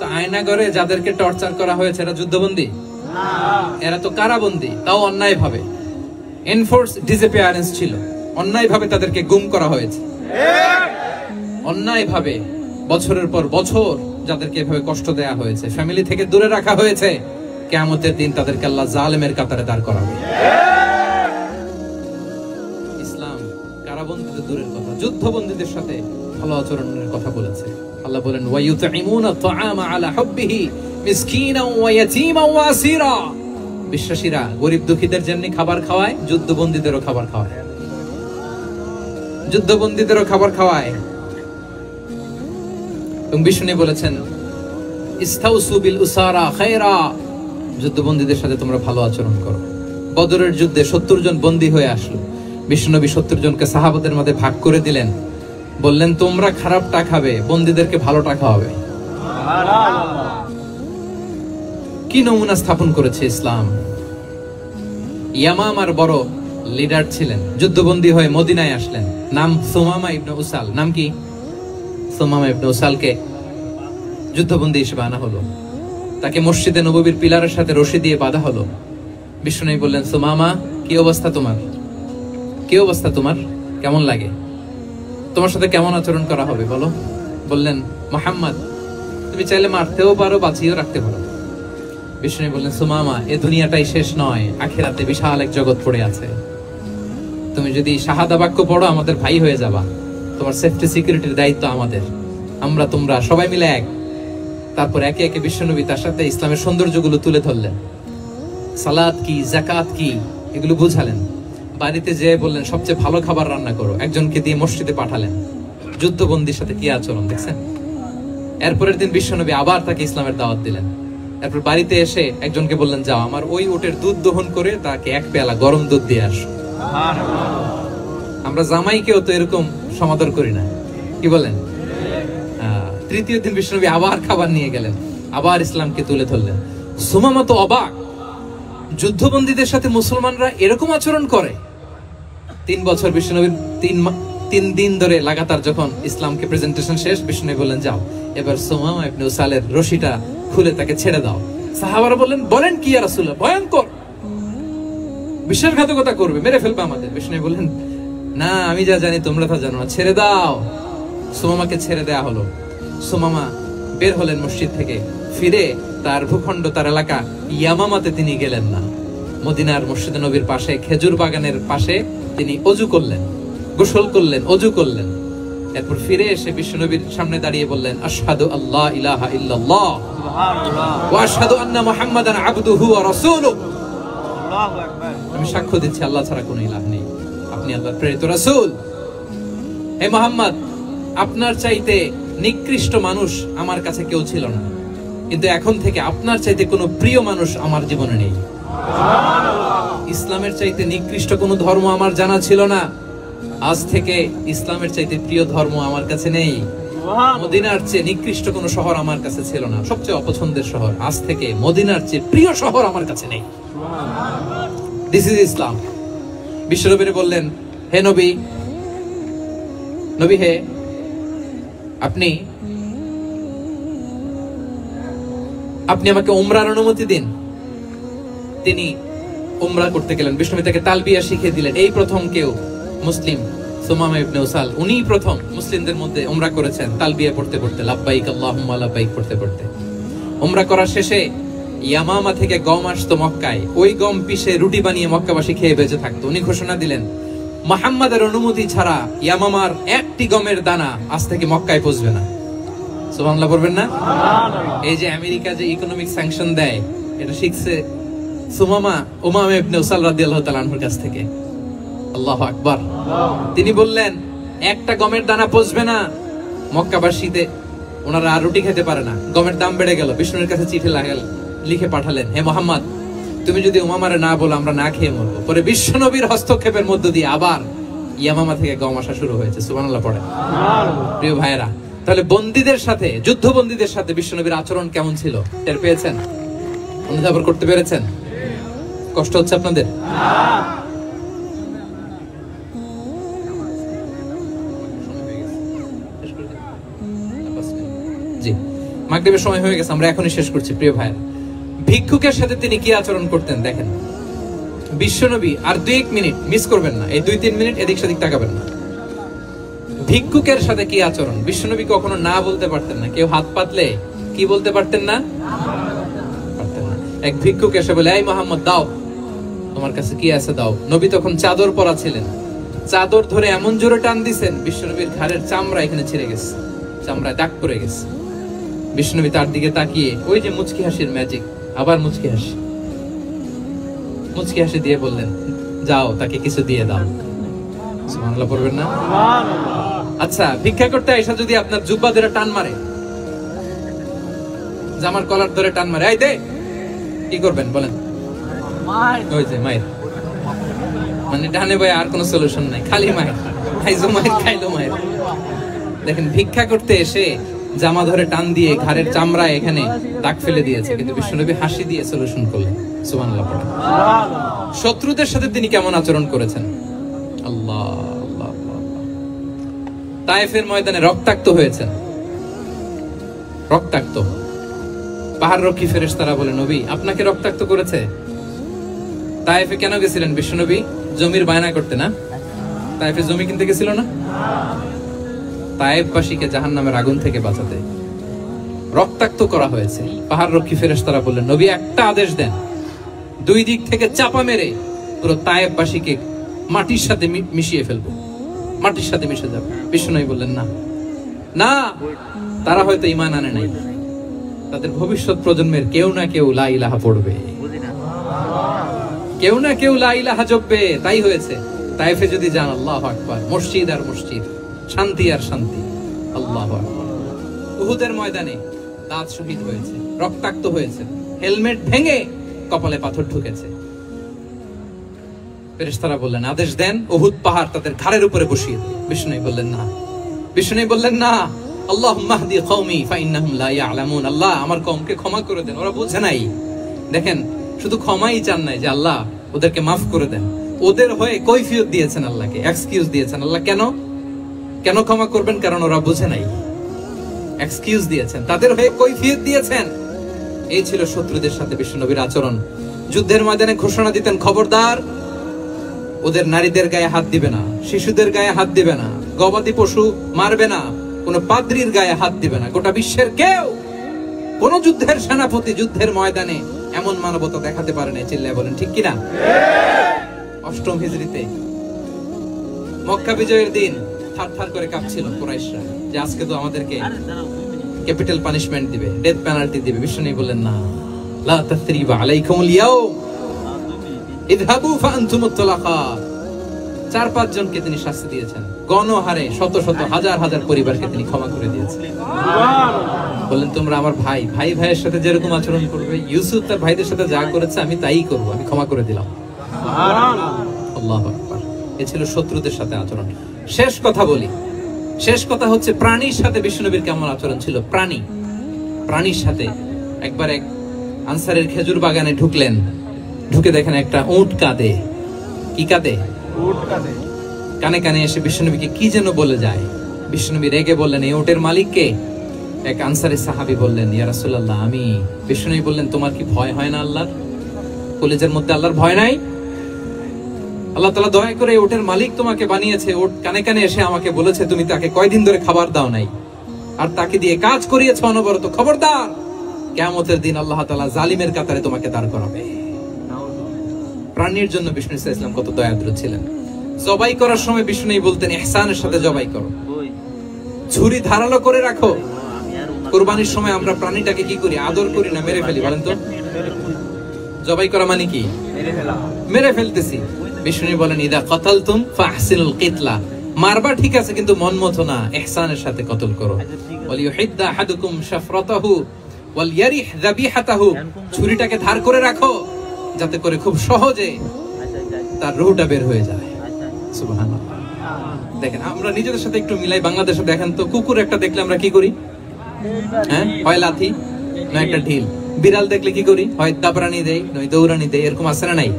তো আয়নাগরে যাদেরকে টর্চার করা হয়েছে এরা যুদ্ধবন্দী না, এরা তো কারাবন্দী, তাও অন্যায় ভাবে। এনফোর্স ডিসঅ্যাপিয়ারেন্স ছিল, অন্যায় ভাবে তাদেরকে গুম করা হয়েছে। অন্যায় ভাবে বছরের পর বছর যাদেরকে এভাবে কষ্ট দেয়া হয়েছে, ফ্যামিলি থেকে দূরে রাখা হয়েছে, কিয়ামতের দিন তাদেরকে আল্লাহ জালেমের কাতারে দাঁড় করাবে। ইসলাম কারাবন্দীদের দূরের কথা, যুদ্ধবন্দীদের সাথে ভালো আচরণের কথা বলেছে। আল্লাহ বলেন ওয়ায়ুতঈমুনা আত-তাআমা আলা হুব্বিহি মিসকিনান ওয়া ইয়াতীমান ওয়া আসীরা। বিশ্বাসীরা গরিব দুঃখীদের জন্য খাবার খাওয়ায়, যুদ্ধবন্দীদেরও খাবার খাওয়ায়, যুদ্ধবন্দীদেরও খাবার খাওয়ায়। এবং বিষ্ণু বলেছেন ইস্তাউসু বিল উসারা খায়রা, যুদ্ধবন্দীদের সাথে তোমরা ভালো আচরণ করো। বদরের যুদ্ধে 70 জন বন্দী হয়ে আসলো। বিশ্বনবী 70 জনকে সাহাবাদের মধ্যে ভাগ করে দিলেন, বললেন তোমরা খারাপটা খাবে, বন্দীদেরকে ভালোটা খাওয়াবে। কি নমুনা স্থাপন করেছে ইসলাম। ইয়ামামার বড় লিডার ছিলেন, যুদ্ধবন্দী হয়ে মদিনায় আসলেন, নাম সুমামা ইবনে উসাল। নাম কি? সুমামা ইবনে উসালকে যুদ্ধবন্দী হিসেবে আনা হলো। তাকে মসজিদে নববীর পিলারের সাথে রশি দিয়ে বাঁধা হলো। বিষ্ণু বললেন সুমামা, কি অবস্থা তোমার? কি অবস্থা তোমার? কেমন লাগে? তোমার সাথে কেমন আচরণ করা হবে বলো? বললেন মুহাম্মদ, তুমি চাইলে মারতেও পারো, বাঁচিয়েও রাখতে পারো। বিষ্ণু বললেন সুমামা, এই দুনিয়াটাই শেষ নয়, আখিরাতে বিশাল এক জগৎ পড়ে আছে। তুমি যদি শাহাদা বাক্য পড়ো আমাদের ভাই হয়ে যাবা, তোমার সেফটি সিকিউরিটির দায়িত্ব আমাদের, আমরা তোমরা সবাই মিলে এক। তারপর একে একে বিশ্বনবী তার সাথে ইসলামের সৌন্দর্যগুলো তুলে ধরলেন। সালাত কি, যাকাত কি, এগুলো বুঝালেন। বাড়িতে যেয়ে বললেন সবচেয়ে ভালো খাবার রান্না করো, একজনকে দিয়ে মসজিদে পাঠালেন। যুদ্ধবন্দীর সাথে কি আচরণ দেখছেন। এরপরের দিন বিশ্বনবী আবার তাকে ইসলামের দাওয়াত দিলেন। এরপর বাড়িতে এসে একজনকে বললেন যাও আমার ওই উটের দুধ দহন করে তাকে এক পেয়ালা গরম দুধ দিয়ে আসো। আমরা জামাইকেও তো এরকম সমাদর করি না, কি বলেন? তৃতীয় দিন বিশ্বনবী আবার খাবার নিয়ে গেলেন, আবার ইসলামকে তুলে ধরলেন। সুমামা তো অবাক, যুদ্ধবন্দীদের সাথে মুসলমানরা এরকম আচরণ করে। 3 বছর বিশ্বনবীর 3 দিন ধরে লাগাতার যখন ইসলামকে প্রেজেন্টেশন শেষ, বিশ্বনবী বললেন যাও এবার সুমামা ইবনে উসালের রশিটা খুলে তাকে ছেড়ে দাও। সাহাবারা বলেন কি ইয়া রাসূলুল্লাহ, ভয়ঙ্কর, বিশ্বাসঘাতকতা করবে, মেরে ফেলবে আমাদের। বিষ্ণু বললেন না, আমি যা জানি তোমরা তা জানো না, ছেড়ে দাও। সুমামাকে ছেড়ে দেয়া হলো। সুমামা বের হলেন মসজিদ থেকে, ফিরে তার ভূখণ্ড, তার এলাকা ইয়ামামাতে তিনি গেলেন না। মদিনার মসজিদে নবীর পাশে খেজুর বাগানের পাশে তিনি অজু করলেন, গোসল করলেন, অজু করলেন। এরপর ফিরে এসে বিশ্বনবীর সামনে দাঁড়িয়ে বললেন আশহাদু আল্লা ইলাহা ইল্লাল্লাহ ওয়া আশহাদু আন্না মুহাম্মাদান আবদুহু ওয়া রাসূলুহু। আল্লাহু আকবার, আমি সাক্ষ্য দিচ্ছি আল্লাহ ছাড়া কোনো ইলাহ নেই, আপনি আল্লাহর প্রেরিত রাসূল। হে মুহাম্মদ, আপনার চাইতে নিকৃষ্ট মানুষ আমার কাছে কেউ ছিল না, কিন্তু এখন থেকে আপনার চাইতে কোনো প্রিয় মানুষ আমার জীবনে নেই। ইসলামের চাইতে নিকৃষ্ট কোনো ধর্ম আমার জানা ছিল না, আজ থেকে ইসলামের চাইতে প্রিয় ধর্ম আমার কাছে নেই। মদিনার চেয়ে নিকৃষ্ট কোনো শহর আমার কাছে ছিল না, সবচেয়ে অপছন্দের শহর, আজ থেকে মদিনার চেয়ে প্রিয় শহর আমার কাছে নেই। দিস ইজ ইসলাম। বিশ্বনবী বললেন হে নবী, নবী হে, আপনি আমাকে উমরার অনুমতি দিন। তিনি উমরা করতে গেলেন। বিষ্ণু তাকে তালবিয়া শিখিয়ে দিলেন। এই প্রথম কেউ মুসলিম সুমামা ইবনে উসাল, উনি প্রথম মুসলিমদের মধ্যে উমরা করেছেন তালবিয়া পড়তে পড়তে, লাব্বাইক আল্লাহুম্মা লাব্বাইক পড়তে পড়তে। উমরা করার শেষে ইয়ামামা থেকে গম আসতো মক্কায়, ওই গম পিষে রুটি বানিয়ে মক্কাবাসী খেয়ে বেঁচে থাকতো। উনি ঘোষণা দিলেন মুহাম্মাদের অনুমতি ছাড়া ইয়ামামার একটি গমের দানা আজ থেকে মক্কায় পৌঁছবে না। সুবহানাল্লাহ বলবেন না? এই যে আমেরিকা যে ইকোনমিক স্যাংশন দেয়, এটা শিখছে সুমামা উমামা ইবনে উসাল রাদিয়াল্লাহু তাআলা আনহুর কাছ থেকে। আল্লাহু আকবার। তিনি বললেন একটা গমের দানা পৌঁছবে না মক্কাবাসীতে, ওনারা আর রুটি খেতে পারে না। গমের দাম বেড়ে গেল। বিষ্ণুর কাছে চিঠি লিখে পাঠালেন, হে মুহাম্মদ, তুমি যদি উমামারে না বলো আমরা না খেয়ে মরবো। পরে বিশ্বনবীর হস্তক্ষেপের মধ্য দিয়ে আবার ইয়ামামা থেকে গম আসা শুরু হয়েছে। সুবহানাল্লাহ পড়ে। প্রিয় ভাইয়েরা, তাহলে বন্দীদের সাথে, যুদ্ধবন্দীদের সাথে বিশ্বনবীর আচরণ কেমন ছিল টের পেয়েছেন? অনুধাবন করতে পেরেছেন? কষ্ট হচ্ছে আপনাদের? জি, মাগরিবের সময় হয়ে গেছে, আমরা এখনই শেষ করছি প্রিয় ভাইরা। ভিক্ষুকের সাথে তিনি কি আচরণ করতেন দেখেন। বিশ্বনবী আর 2-1 মিনিট মিস করবেন না, এই 2-3 মিনিট এদিক সেদিক তাকাবেন না। ভিক্ষুকের সাথে কি আচরণ, বিশ্বনবী কখনো না বলতে পারতেন না। কেউ হাত পাতলে কি বলতে পারতেন না? এক ভিক্ষুক এসে বলে, এই মুহাম্মদ দাও, তোমার কাছে কি আছে দাও। নবী তখন চাদর পরা ছিলেন, চাদর ধরে এমন জোরে টান দিছেন বিশ্বনবীর ঘাড়ের চামড়া এখানে ছিঁড়ে গেছে, চামড়ায় দাগ পড়ে গেছে। বিশ্বনবী তার দিকে তাকিয়ে ওই যে মুচকি হাসির ম্যাজিক, আবার মুচকি হাসি দিয়ে বললেন, যাও তাকে কিছু দিয়ে দাও। সুবহানাল্লাহ পড়বেন না? আচ্ছা, ভিক্ষা করতে আইসা যদি আপনার জুব্বা ধরে টান মারে, জামার কলার ধরে টান মারে, এই দে, কি করবেন বলেন? ওই যে মায়ের, মানে ডানে ভাই আর কোনো সলিউশন নাই, খালি মায়ের, খাইজো মায়ের, খাইলো মায়ের। দেখেন, ভিক্ষা করতে এসে জামা ধরে টান দিয়ে ঘাড়ের চামড়া এখানে দাগ ফেলে দিয়েছে, কিন্তু বিশ্বনবী হাসি দিয়ে সলিউশন করলেন। সুবহানাল্লাহ পড়েন। শত্রুদের সাথে তিনি কেমন আচরণ করেছেন? আল্লাহ আল্লাহ আল্লাহ। তায়েফের ময়দানে রক্তাক্ত হয়েছেন, রক্তাক্ত। পাহাড় রক্ষী ফেরেশতারা বলে, নবী আপনাকে রক্তাক্ত করেছে? তায়েফে কেন গেছিলেন বিশ্বনবী? জমির বায়না করতে না? তায়েফে জমি কিনতে গেছিল না? তায়েফবাসীকে জাহান্নামের আগুন থেকে বাঁচাতে রক্তাক্ত করা হয়েছে। পাহাড় রক্ষী ফেরেশতারা বললেন, নবী একটা আদেশ দেন, 2 দিক থেকে চাপা মেরে পুরো তায়েফবাসীকে মাটির সাথে মিশিয়ে ফেলবো, মাটির সাথে মিশে যাবে। বিশ্বনবী বললেন, না না, তারা হয়তো ঈমান আনে নাই, তাদের ভবিষ্যৎ প্রজন্মের কেউ না কেউ লা ইলাহা পড়বে, কেউ না কেউ লা ইলাহা জপবে, তাই হয়েছে। তায়েফে যদি যান, আল্লাহু আকবার, মসজিদ আর মসজিদ, শান্তি আর শান্তি। আল্লাহু আকবার। উহুদের ময়দানে দাঁত শহীদ হয়েছে, রক্তাক্ত হয়েছে, হেলমেট ভেঙে কপালে পাথর ঢুকেছে। ফেরেশতারা বললেন, আদেশ দেন উহুদ পাহাড় তাদের ঘাড়ের উপরে বসিয়ে দিন। বিষ্ণু বললেন না, বিষ্ণু বললেন না, আল্লাহুম্মা হদি কওমি ফাইন্নাহুম লা ইয়ালামুন। আল্লাহ আমার কওমকে ক্ষমা করে দেন, ওরা বুঝে নাই। দেখেন, শুধু ক্ষমাই চান নাই যে আল্লাহ ওদেরকে মাফ করে দেন, ওদের হয়ে কৈফিয়ত দিয়েছেন আল্লাহকে, এক্সকিউজ দিয়েছেন। আল্লাহ কেন কেন ক্ষমা করবেন? কারণ ওরা বুঝে নাই, এক্সকিউজ দিয়েছেন, তাদের হয়ে কৈফিয়ত দিয়েছেন। এই ছিল শত্রুদের সাথে বিশ্বনবীর আচরণ। যুদ্ধের ময়দানে ঘোষণা দিতেন, খবরদার ওদের নারীদের গায়ে হাত দিবে না, শিশুদের গায়ে হাত দিবে না, গবাদি পশু মারবে না, কোন পাদ্রীর গায়ে হাত দিবে না। গোটা বিশ্বের কেউ, কোন যুদ্ধের সেনাপতি যুদ্ধের ময়দানে এমন মানবতা দেখাতে পারে না। চিল্লায় বলেন ঠিক কিনা? 8ম হিজরিতে মক্কা বিজয়ের দিন থারথার করে কাঁপছিল কুরাইশরা যে আজকে তো আমাদেরকে ক্যাপিটাল পানিশমেন্ট দিবে, ডেথ পেনাল্টি দিবে। বিশ্বনবী বললেন, না, লা তাসরিবা আলাইকুমুল ইয়াউম ইযহাবু ফাআনতুমুত তালাকা। 4-5 জনকে তিনি শাস্তি দিয়েছেন, গণহারে শত শত হাজার হাজার পরিবারকে তিনি ক্ষমা করে দিয়েছেন। বললেন, তোমরা আমার ভাই, ভাই ভাইয়ের সাথে যেরকম আচরণ করবে, ইউসুফ তার ভাইদের সাথে যা করেছে আমি তাই করব, আমি ক্ষমা করে দিলাম। আল্লাহু আকবার। এ ছিল শত্রুদের সাথে আচরণ। শেষ কথা বলি, শেষ কথা হচ্ছে প্রাণীর সাথে বিশ্বনবীর কেমন আচরণ ছিল। প্রাণীর সাথে একবার এক আনসারের খেজুর বাগানে ঢুকলেন, ঢুকে দেখেন একটা উট কাঁদে। কি কাঁদে? উট কাঁদে। কানে কানে এসে বিশ্বনবীকে কি যেন বলে যায়। বিশ্বনবী রেগে বললেন, এই উটের মালিক কে? এক আনসারী সাহাবী বললেন, ইয়া রাসূলুল্লাহ আমি। বিশ্বনবী বললেন, তোমার কি ভয় হয় না আল্লাহর? কলিজার মধ্যে আল্লাহর ভয় নাই? আল্লাহ তাআলা দয়া করে উটের মালিক তোমাকে বানিয়েছে, উট কানে কানে এসে আমাকে বলেছে তুমি তাকে কয়দিন ধরে খাবার দাও নাই, আর তাকে দিয়ে কাজ করিয়েছ অনবরত। খবরদার, কিয়ামতের দিন আল্লাহ তাআলা জালিমের কাতারে তোমাকে দাঁড় করাবে। প্রাণীর জন্য বিষ্ণু সাল্লাল্লাহু আলাইহি ওয়াসাল্লাম কত দয়াদ্র ছিলেন। জবাই করার সময় বিষ্ণু বলতেন, ইহসানের সাথে জবাই করো, ছুরি ধারালো করে রাখো। কুরবানির সময় আমরা প্রাণীটাকে কি করি? আদর করি না মেরে ফেলি? বলেন তো, জবাই করা মানে কি? মেরে ফেলতেছি। বিষ্ণু বলেন, ইদা কতালতুম ফাহসিনুল কিতলা। মারবা ঠিক আছে, কিন্তু মন মতো না, ইহসানের সাথে কতল করো। ওয়ালিউহিদ্দা আহাদুকুম শাফরাতাহু ওয়ালইয়ারিহ যাবিহাতাহু। ছুরিটাকে ধার করে রাখো যাতে করে খুব সহজে তার রূহটা বের হয়ে যায়। সুবহানাল্লাহ। দেখেন, আমরা নিজেদের সাথে একটু মিলাই। বাংলাদেশে দেখেন তো, কুকুর একটা দেখলে আমরা কি করি? হ্যাঁ, হয় লাথি না একটা ঢিল। বিড়াল দেখলে কি করি? হয় দাবরানি দেই, নয় দৌড়ানি দেই। এরকম আছে না নাই?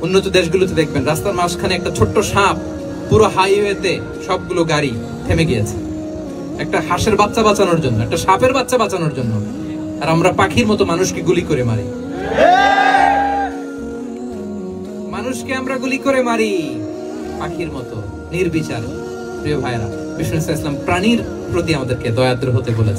উন্নত দেশগুলোতে দেখবেন রাস্তার মাঝখানে একটা ছোট্ট সাপ, পুরো হাইওয়েতে সবগুলো গাড়ি থেমে গিয়েছে। একটা হাঁসের বাচ্চা বাঁচানোর জন্য, একটা সাপের বাচ্চা বাঁচানোর জন্য, আর আমরা পাখির মতো মানুষকে গুলি করে মারি। মানুষকে আমরা গুলি করে মারি পাখির মতো নির্বিচারে। প্রিয় ভাইরা, বিষ্ণু ইসলাম প্রাণীর প্রতি আমাদেরকে দয়াদ্র হতে বলেছেন।